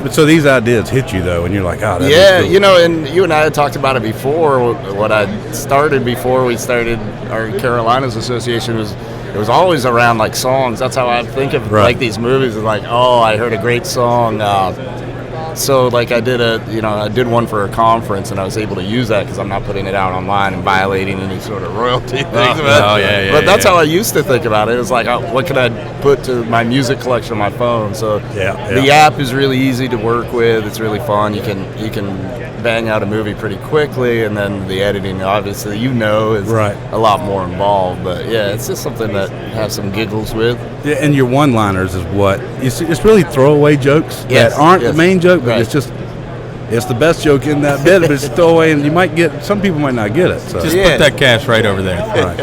But so these ideas hit you though, and you're like, oh, that Yeah, is cool. you know, and you and I had talked about it before. What I started before we started our Carolinas Association was it was always around like songs. That's how I think of Right. like these movies. Is like, oh, I heard a great song. So like I did one for a conference, and I was able to use that because I'm not putting it out online and violating any sort of royalty things. But that's how I used to think about it. It was like, oh, what can I put to my music collection on my phone? So the app is really easy to work with. It's really fun. You can bang out a movie pretty quickly, and then the editing, obviously, is a lot more involved. But yeah, it's just something that have some giggles with. Yeah, and your one-liners is what it's really throwaway jokes that aren't the main joke, but it's the best joke in that bit, but it's throwaway, and some people might not get it. So. Just put that cash right over there. Right.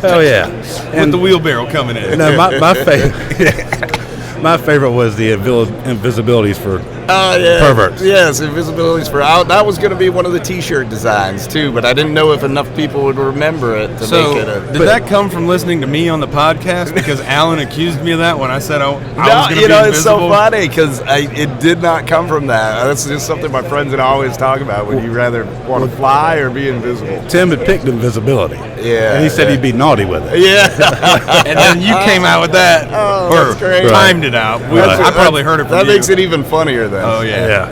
Oh yeah. And with the wheelbarrow coming in. No, my favorite. My favorite was the invisibilities for perverts. Yes, invisibilities for out. That was going to be one of the T-shirt designs too, but I didn't know if enough people would remember it to make it. Did that come from listening to me on the podcast? Because Alan accused me of that when I said I was going to be invisible. It's so funny because it did not come from that. That's just something my friends would always talk about. Would you rather want to fly or be invisible? Tim had picked invisibility. Yeah, and he said he'd be naughty with it. Yeah, and then you came out with that, or timed it out. I probably heard it from you. That makes it even funnier then. Oh yeah.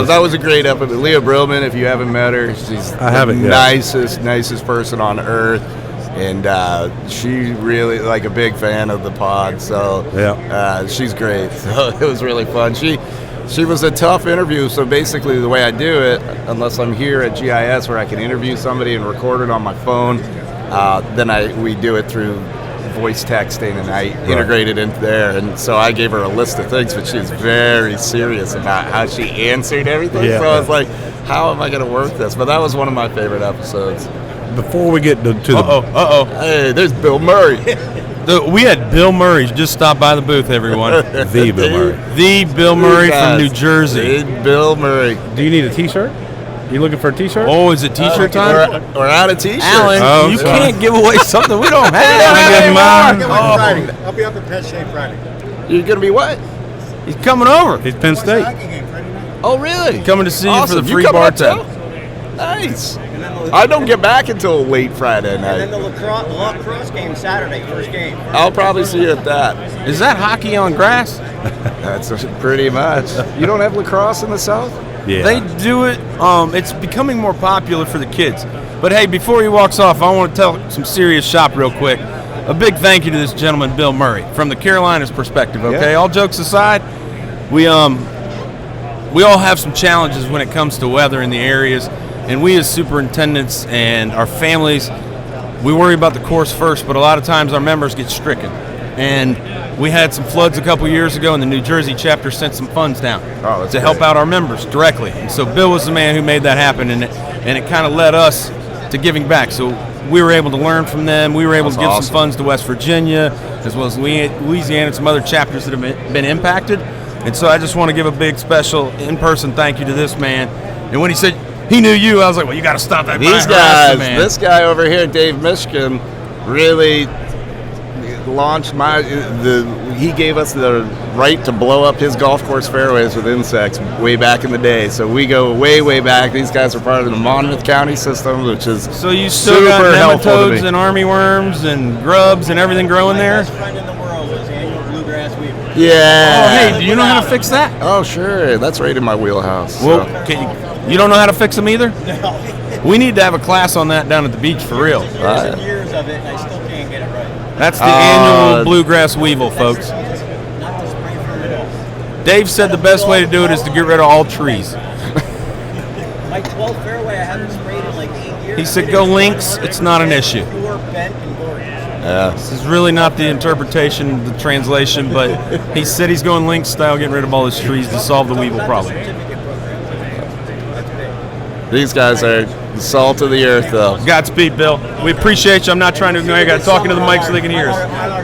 That was a great episode. Leah Brillman, if you haven't met her, she's the nicest person on earth, and she really a big fan of the pod. So she's great. So it was really fun. She was a tough interview. So basically, the way I do it, unless I'm here at GIS where I can interview somebody and record it on my phone, then we do it through voice texting, and I integrated into there. And so I gave her a list of things, but she was very serious about how she answered everything. So I was like, how am I going to work this? But that was one of my favorite episodes. Before we get to hey, there's Bill Murray. We had Bill Murray just stop by the booth, everyone. The Bill Murray. The Bill Murray from New Jersey. Bill Murray. Do you need a T-shirt? You looking for a T-shirt? Oh, is it T-shirt time? We're out of T-shirts. Alan, you can't give away something we don't have. I'll be up at Penn State Friday. You're going to be what? He's coming over. He's Penn State. Oh, really? Coming to see you for the free bartender. Nice. I don't get back until late Friday night. And then the lacrosse game Saturday, first game. I'll probably see you at that. Is that hockey on grass? That's pretty much. You don't have lacrosse in the South? Yeah. They do it. It's becoming more popular for the kids. But hey, before he walks off, I want to tell some serious shop real quick. A big thank you to this gentleman, Bill Murray, from the Carolinas perspective. Okay, all jokes aside, we all have some challenges when it comes to weather in the areas, and we as superintendents and our families, we worry about the course first. But a lot of times our members get stricken, and we had some floods a couple years ago, and the New Jersey chapter sent some funds down to help out our members directly. And so Bill was the man who made that happen, and it kind of led us to giving back. So we were able to learn from them. We were able to give some funds to West Virginia, as well as Louisiana and some other chapters that have been impacted. And so I just want to give a big special in-person thank you to this man. And when he said he knew you, I was like, well, you got to stop that. These guys, this guy over here, Dave Michigan, really launched he gave us the right to blow up his golf course fairways with insects way back in the day. So we go way back. These guys are part of the Monmouth County system, which is so you still got nematodes and armyworms and grubs and everything growing there. The best friend in the world is annual bluegrass weevil. Yeah. Oh, hey, do you know how to fix that? Oh, sure. That's right in my wheelhouse. Well, you don't know how to fix them either? No. We need to have a class on that down at the beach for real. Years and years of it, and I still can't get it right. That's the annual bluegrass weevil, folks. Not to spray from it all. Dave said the best way to do it is to get rid of all trees. My 12 fairway, I haven't sprayed in like 8 years. He said go links, it's not an issue. Pure, bent, and gorgeous. This is really not the interpretation, the translation, but he said he's going link style, getting rid of all his trees to solve the weevil problem. These guys are the salt of the earth, though. Godspeed, Bill. We appreciate you. I'm not trying to ignore you. I got talking to the mic so they can hear us.